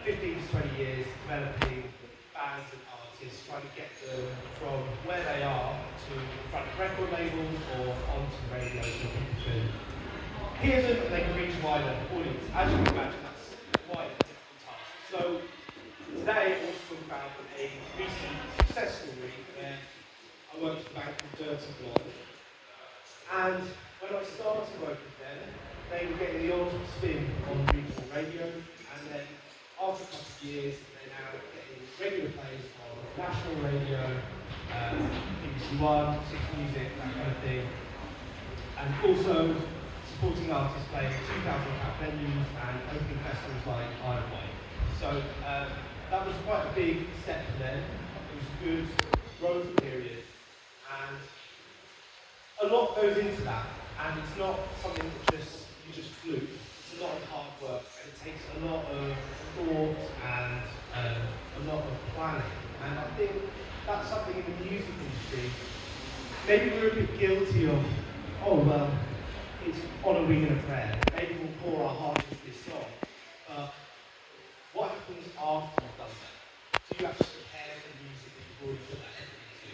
15 to 20 years developing bands and artists, trying to get them from where they are to in front of record labels or onto the radio so people can hear them and they can reach a wider audience. As you can imagine, that's quite a difficult task. So today I want to talk about a recent success story where I worked with a band called Dirt and Blonde. And when I started working with them, they were getting the odd spin on regional radio, and then after a couple of years, they're now getting regular plays on national radio, BBC One, Six Music, that kind of thing, and also supporting artists playing 2,000-cap venues and opening festivals like Isle of Wight. So that was quite a big step for them. It was a good growth period, and a lot goes into that, and it's not something that you just fluke. It's a lot of hard work, and it takes a lot of thought and a lot of planning. And I think that's something in the music industry, maybe we're a bit guilty of, oh well, it's on a wing and a prayer. Maybe we'll pour our heart into this song. But what happens after you've done that? Do you actually prepare the music that you've already put that effort into?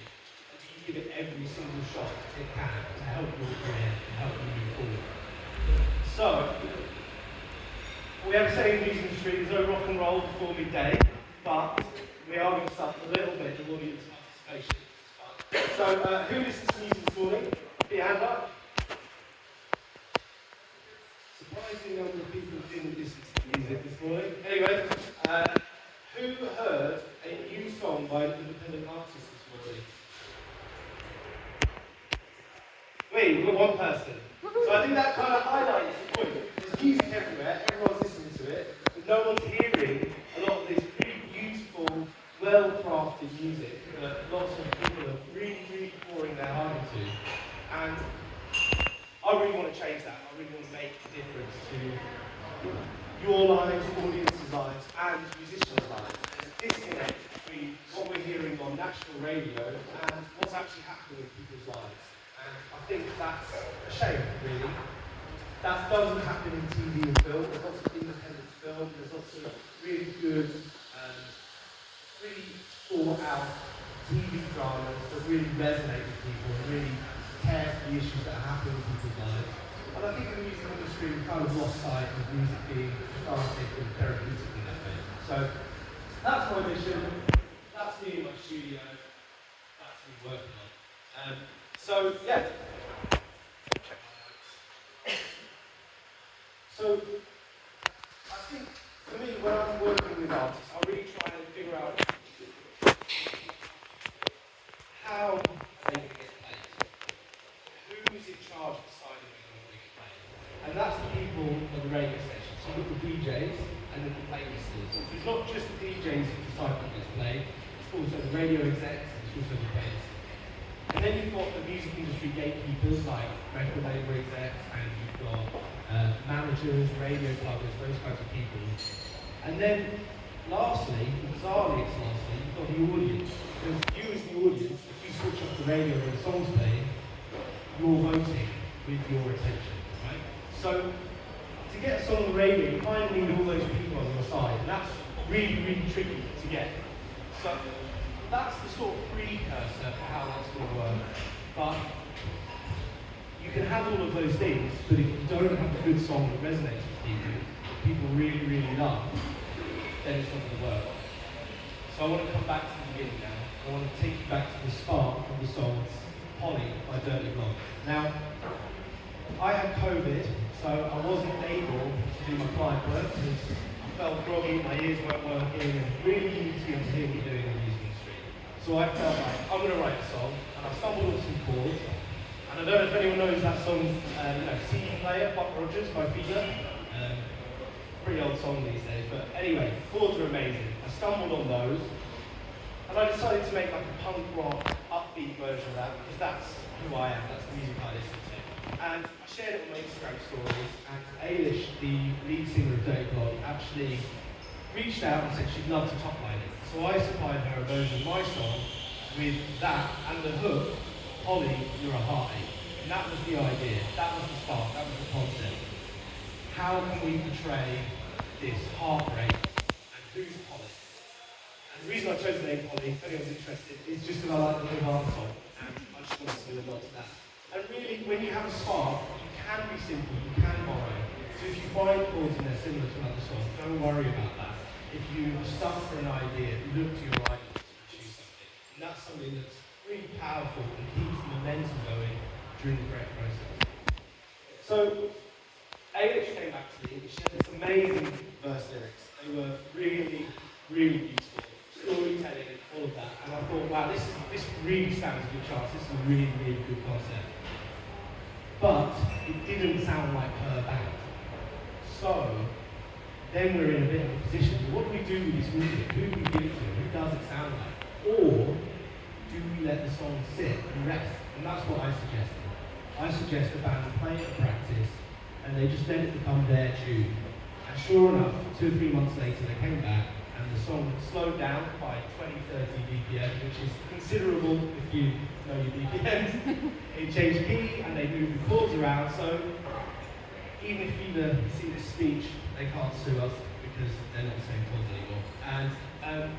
And do you give it every single shot it can to help your career and help you move forward? So, we have a saying in the music industry, there's no rock and roll before midday, but we are going to start a little bit of audience participation. So, who listens to music this morning? Put your hand up. Surprising number of people didn't listen to music this morning. Anyway, who heard a new song by an independent artist this morning? Wait, we've got one person. So I think that kind of highlights the point. There's music everywhere, everyone's listening to it, but no one's hearing a lot of this really beautiful, well-crafted music that lots of people are really, really pouring their heart into. And I really want to change that. I really want to make a difference to your lives, audience's lives, and musicians' lives. There's a disconnect between what we're hearing on national radio and what's actually happening in people's lives. And I think that's a shame, really. That doesn't happen in TV and film. There's lots of independent film. There's lots of really good, really thought-out TV dramas that really resonate with people and really care for the issues that are happening in people's lives. And I think in the music industry we've kind of lost sight of music being cathartic and therapeutic in that way. So that's my mission. That's me in my studio. That's me working on. So yeah. So I think for me when I'm working with artists, I really try and figure out how they can get played. Who's in charge of deciding when they get played? And that's the people on the radio station. So you've got the DJs and then the playlisters. So it's not just the DJs who decide what gets played, it's also the radio execs and it's also the playlists. And then you've got the music industry gatekeepers like record label execs, and you've got managers, radio pluggers, those kinds of people. And then lastly, bizarrely it's lastly, you've got the audience. Because you as the audience, if you switch off the radio when the song's playing, you're voting with your attention, right? So to get a song on the radio, you kind of need all those people on your side, and that's really, really tricky to get. So that's the sort of precursor for how that's going to work. But you can have all of those things, but if you don't have a good song that resonates with people, that people really, really love, then it's not going to work. So I want to come back to the beginning now. I want to take you back to the spark of the song Polly by Dirty Blonde. Now, I had COVID, so I wasn't able to do my client work because I felt groggy, my ears weren't working, and really needed to be able to hear what you're doing in the music industry. So I felt like, I'm going to write a song, and I stumbled on some chords. And I don't know if anyone knows that song, CD Player, Buck Rogers by Fida. Pretty old song these days, but anyway, chords are amazing. I stumbled on those, and I decided to make like a punk rock, upbeat version of that, because that's who I am, that's the music I listen to. And I shared it on my Instagram stories, and Ailish, the lead singer of Dirty Blonde, actually reached out and said she'd love to topline it. So I supplied her a version of my song with that and the hook, Holly, you're a heartache. And that was the idea, that was the spark, that was the concept. How can we portray this heartbreak and who's Polly? And the reason I chose the name Polly, if anyone's interested, is just because I like the Nirvana song, and I just wanted to do a nod to that. And really, when you have a spark, you can be simple, you can borrow. So if you find chords and they're similar to another song, don't worry about that. If you're stuck for an idea, look to your idols to produce something. And that's something that's really powerful and keeps the momentum going during the creative process. So, Ailish came back to me and she had this amazing verse lyrics. They were really, really beautiful. Storytelling and all of that. And I thought, wow, this really stands a good chance. This is a really, really good concept. But it didn't sound like her band. So, then we're in a bit of a position. What do we do with this music? Who do we give it to? Who does it sound like? Or do we let the song sit and rest? And that's what I suggested. I suggest the band play it at practice and they just let it become their tune. And sure enough, 2 or 3 months later they came back and the song had slowed down by 20-30 BPM, which is considerable if you know your BPMs. It changed key and they moved the chords around, so even if you see this speech, they can't sue us because they're not the same chords anymore. And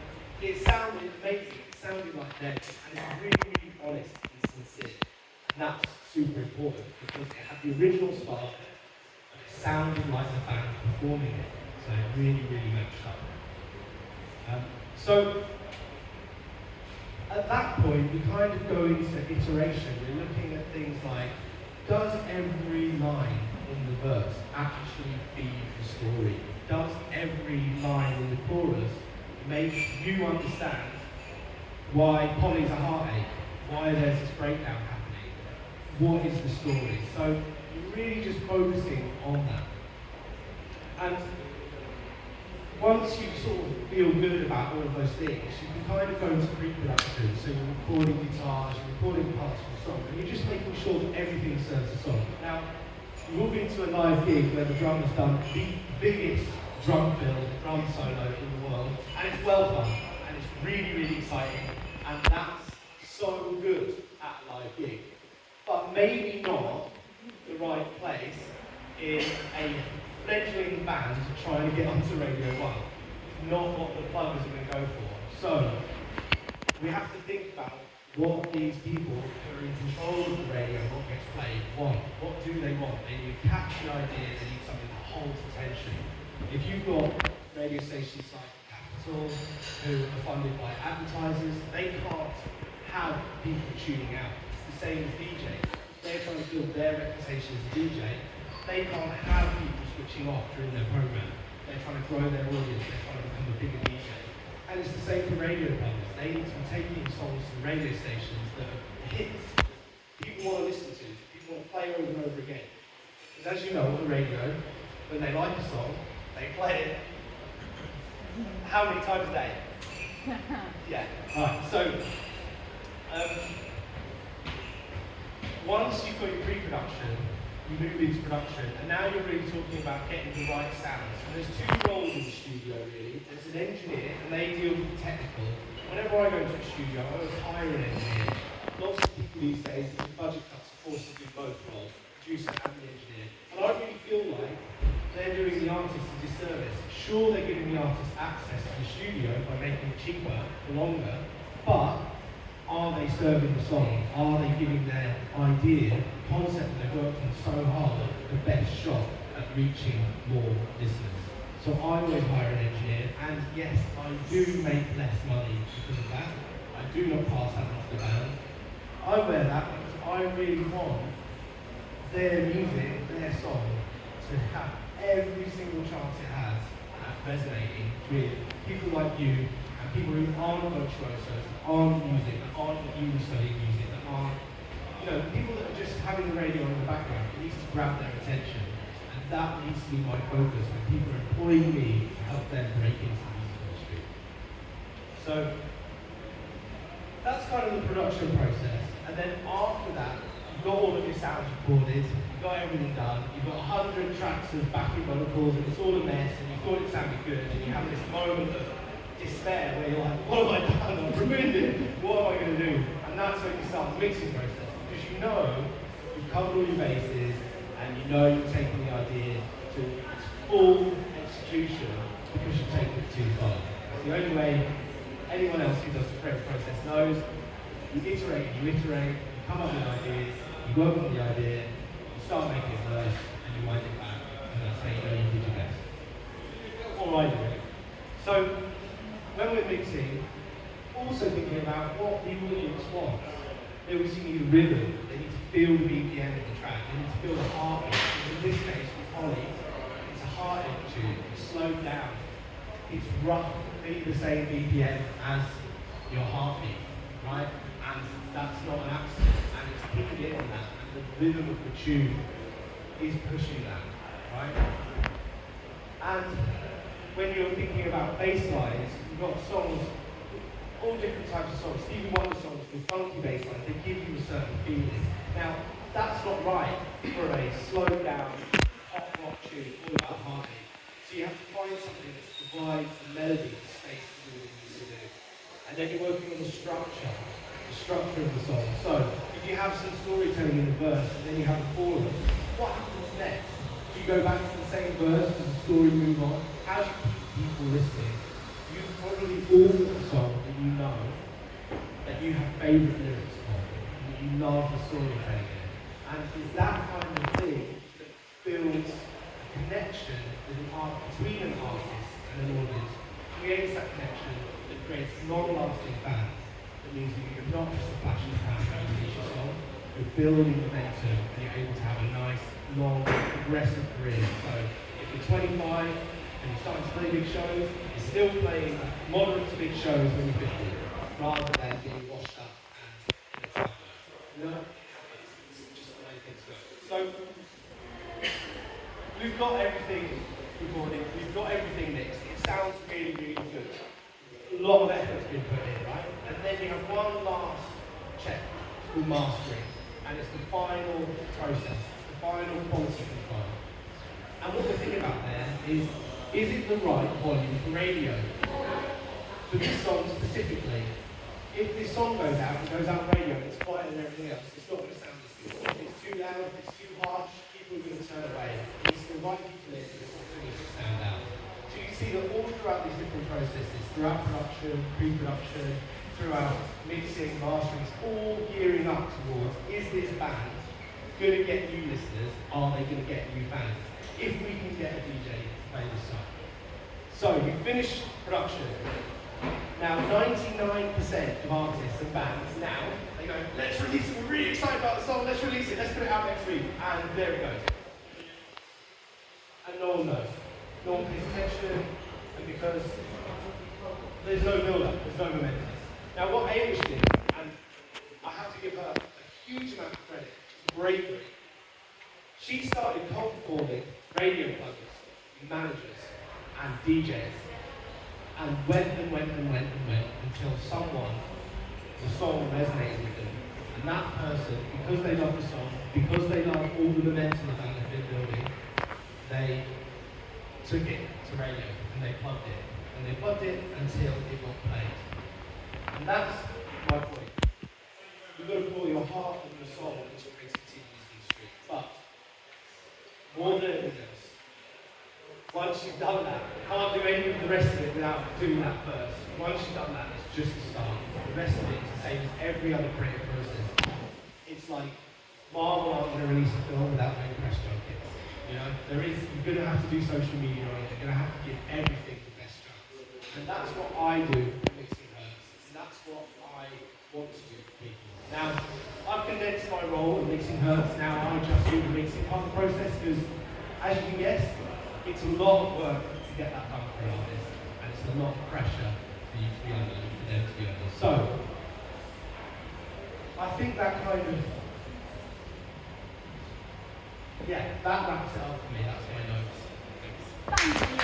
it sounded amazing, it sounded like them, and it's really, really honest and sincere. And that's super important because it had the original spark and it sounded like the band performing it. So it really, really matched up. So at that point, we kind of go into iteration. We're looking at things like, does every line in the verse actually feed the story? Does every line in the chorus make you understand why Polly's a heartache? Why there's this breakdown happening? What is the story? So you're really just focusing on that. And once you sort of feel good about all of those things, you can kind of go into pre-production. So you're recording guitars, you're recording parts of the song, and you're just making sure that everything serves the song. Now, you walk into a live gig where the drummer's done the biggest drum-filled drum solo in the world, and it's well done, and it's really, really exciting, and that's so good at a live gig. But maybe not the right place in a fledgling band trying to get onto Radio 1. It's not what the pluggers are going to go for. So, we have to think about what these people who are in control of the radio, what gets played, want. What do they want? They need catchy ideas, they need something that holds attention. If you've got radio stations like Capital, who are funded by advertisers, they can't have people tuning out. It's the same as DJs. They're trying to build their reputation as a DJ. They can't have people switching off during their program. They're trying to grow their audience, they're trying to become a bigger DJ. And it's the same for radio pluggers. They need to be taking songs from radio stations that are hits, people want to listen to, people want to play over and over again. Because as you know, on the radio, when they like a song, they play it how many times a day? Yeah, right. So, once you've got your pre-production, you move into production, and now you're really talking about getting the right sounds. And there's 2 roles in the studio, really. There's an engineer, and they deal with the technical. Whenever I go into a studio, I always hire an engineer. Lots of people these days, with budget cuts, are forced to do both roles, producer and the engineer. And I really feel like they're doing the artist a disservice. Sure, they're giving the artist access to the studio by making it cheaper for longer, but are they serving the song? Are they giving their idea, concept that they've worked on so hard, the best shot at reaching more listeners? So I always hire an engineer, and yes, I do make less money because of that. I do not pass that off the band. I wear that because I really want their music, their song, to have every single chance it has at resonating with people like you, and people who aren't virtuosos, that aren't music, that aren't even studying music, that aren't, people that are just having the radio in the background. It needs to grab their attention. And that needs to be my focus when people are employing me to help them break into the music industry. So, that's kind of the production process. And then after that, you've got all of your sounds recorded, you've got everything done, you've got 100 tracks of backing vocals, and it's all a mess, and you thought it sounded good, and you have this moment of despair where you're like, what have I done? I've ruined it. What am I going to do? And that's when you start the mixing process, because you know you've covered all your bases, and you know you've taken the idea to its full execution because you've taken it too far. It's the only way anyone else who does the creative process knows. You iterate, you come up with ideas, you work on the idea, you start making it worse, and you wind it back, and that's how you know you did your best. Or I do it. So, when we're mixing, also thinking about what the audience wants. They obviously need a rhythm, they need to feel the BPM of the track, they need to feel the heartbeat. In this case, with Holly, it's a heartache tune, it's slowed down. It's roughly the same BPM as your heartbeat, right? And that's not an accident, and it's kicking in on that, and the rhythm of the tune is pushing that, right? And when you're thinking about bass lines, you've got songs, all different types of songs. Stevie Wonder songs with funky bass lines, they give you a certain feeling. Now, that's not right for a slowed down pop rock tune all about heartbeat. So you have to find something that provides the melody, the space to do what it needs to do. And then you're working on the structure of the song. So, if you have some storytelling in the verse and then you have a chorus, what happens next? Do you go back to the same verse? Does the story move on? How do you keep people listening? You probably all the song that you know, that you have favourite lyrics of, that you love the storytelling in. And it's that kind of thing that builds a connection between an artist and an audience, creates that connection that creates long-lasting fans. That means that you're not just a flash in the pan when you release your song, you're building momentum and you're able to have a nice, long, progressive career. So if you're 25 and you're starting to play big shows, you're still playing moderate to big shows when you're 50, rather than being washed up and in a town. You know? It's just the way things go. So we've got everything recorded, we've got everything mixed. It sounds really, really good. A lot of effort's been put in, right? And then you have one last check, it's called mastering, and it's the final process, the final quality control. And what we're thinking about there is it the right volume for radio? For this song specifically, if this song goes out on radio, it's quieter than everything else, it's not going to sound as good. If it's too loud, if it's too harsh, people are going to turn away. It's the right people in, it's going to stand out. So you see that all throughout these different processes, throughout production, pre-production, throughout mixing, mastering, it's all gearing up towards, is this band going to get new listeners? Are they going to get new fans? If we can get a DJ to play this song. So you finish production. Now 99% of artists and bands now, they go, let's release it, we're really excited about the song, let's release it, let's put it out next week. And there it goes. And no one knows. No one pays attention, and because there's no build-up, there's no momentum. Now what Amish did, and I have to give her a huge amount of credit, bravery. She started cold calling radio pluggers, managers, and DJs, and went until someone, the song resonated with them. And that person, because they loved the song, because they loved all the momentum that had been building, they took it to radio and they plugged it. And they plugged it until it got played. And that's my point. You've got to pour your heart and your soul into creativity in these streets. But more than anything else, once you've done that, you can't do any of the rest of it without doing that first. Once you've done that, it's just the start. The rest of it is the same as every other creative process. It's like Marvel aren't going to release a film without doing press junkets. You know, you're going to have to do social media on it. You're going to have to give everything the best chance. And that's what I do at Mixing Hurts. And that's what I want to do for people. Now, I've condensed my role in Mixing Hurts. Now I just do the mixing part of the process because, as you can guess, it's a lot of work to get that done for an artist, and it's a lot of pressure for you to be under, for them to be under. So, I think that kind of, that wraps it up for me. That's my notes. Thanks. Thank you.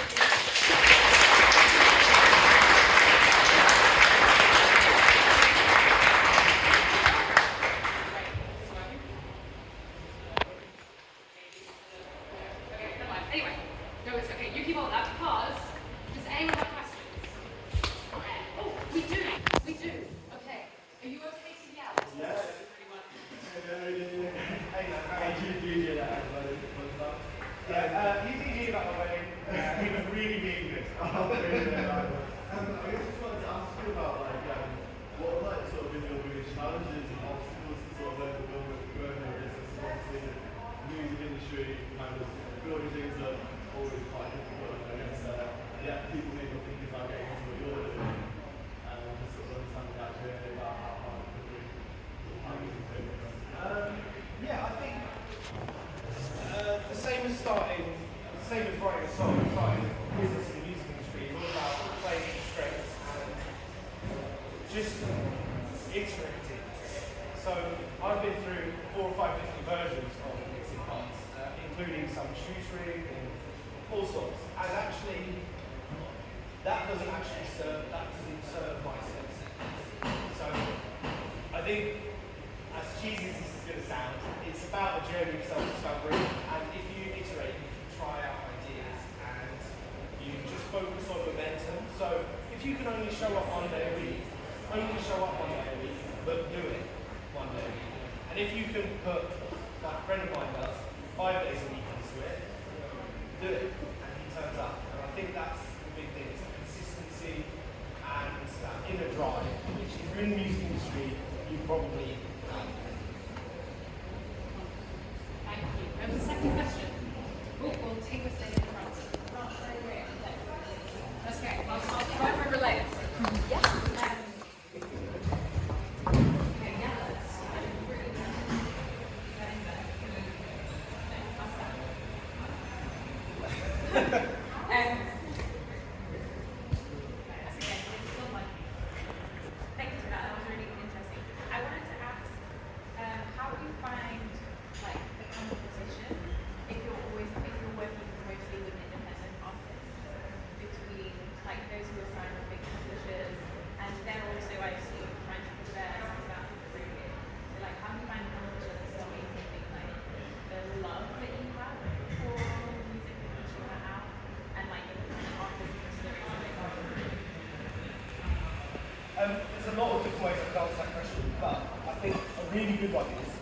He about my wedding. He was really, really good. I guess I just wanted to ask you about what are sort of been your biggest challenges and obstacles to sort of overcoming growing your business? Obviously, the music industry kind of building things up always quite difficult. And I guess people maybe thinking about getting into what you're doing and just sort of understanding that journey about how hard it could be. How you can do it. Yeah, I think the same as writing a song, starting a business in the music industry is all about playing to strengths and just iterating. So I've been through 4 or 5 different versions of mixing parts, including some tutoring and all sorts. And actually, that doesn't serve my sense. So I think, as cheesy as this is going to sound, it's about a journey of self-discovery, and if you iterate, you can try out ideas, and you just focus on momentum. So if you can only show up one day a week, but do it one day a week. And if you can put, like a friend of mine does, 5 days a week into it, do it, and he turns up. And I think that's the big thing, it's consistency and that inner drive, which if you're in the music industry, you probably have. Thank you. And the second question. We'll take this in front. That's okay. I'll go for relay. Yes. Okay, yeah, let's that's okay. It's still one. Thank you for that. That was really interesting. I wanted to ask, how do you find the composition if you're working mostly with independent artists between those who are signed with big publishers and then also I see trying to put their songs out through it. So how do you find the composition and still maintaining the love that you have for music that you put out and independent artists and stories that they are? There's a lot of different ways to answer that question, but I think a really good one is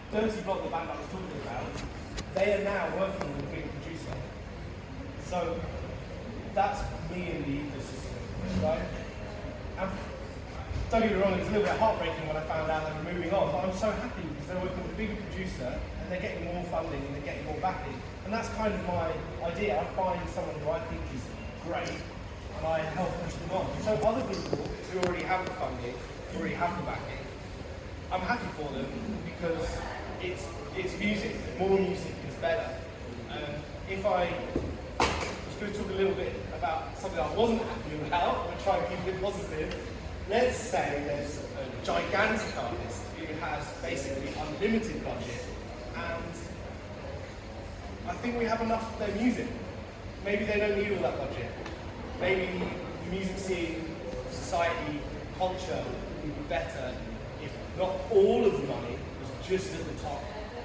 Dirty Block, the band I was talking about, they are now working with a big producer. So that's me in the ecosystem, right? And don't get me wrong, it was a little bit heartbreaking when I found out they were moving on, but I'm so happy because they're working with a bigger producer and they're getting more funding and they're getting more backing. And that's kind of my idea. I find someone who I think is great and I help push them on. So other people who already have the funding, already have the backing, I'm happy for them because it's music. More music is better. If I was going to talk a little bit about something I wasn't happy about, and try and keep it positive, let's say there's a gigantic artist who has basically unlimited budget, and I think we have enough of their music. Maybe they don't need all that budget. Maybe the music scene, society, culture would be better if not all of the money was just at the top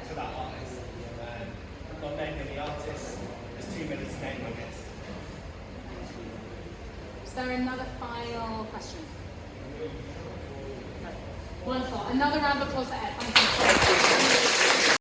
to that artist. I'm not naming any artists, there's too many to name, I guess. Is there another final question? No. Wonderful. Another round of applause for Ed. Thank you.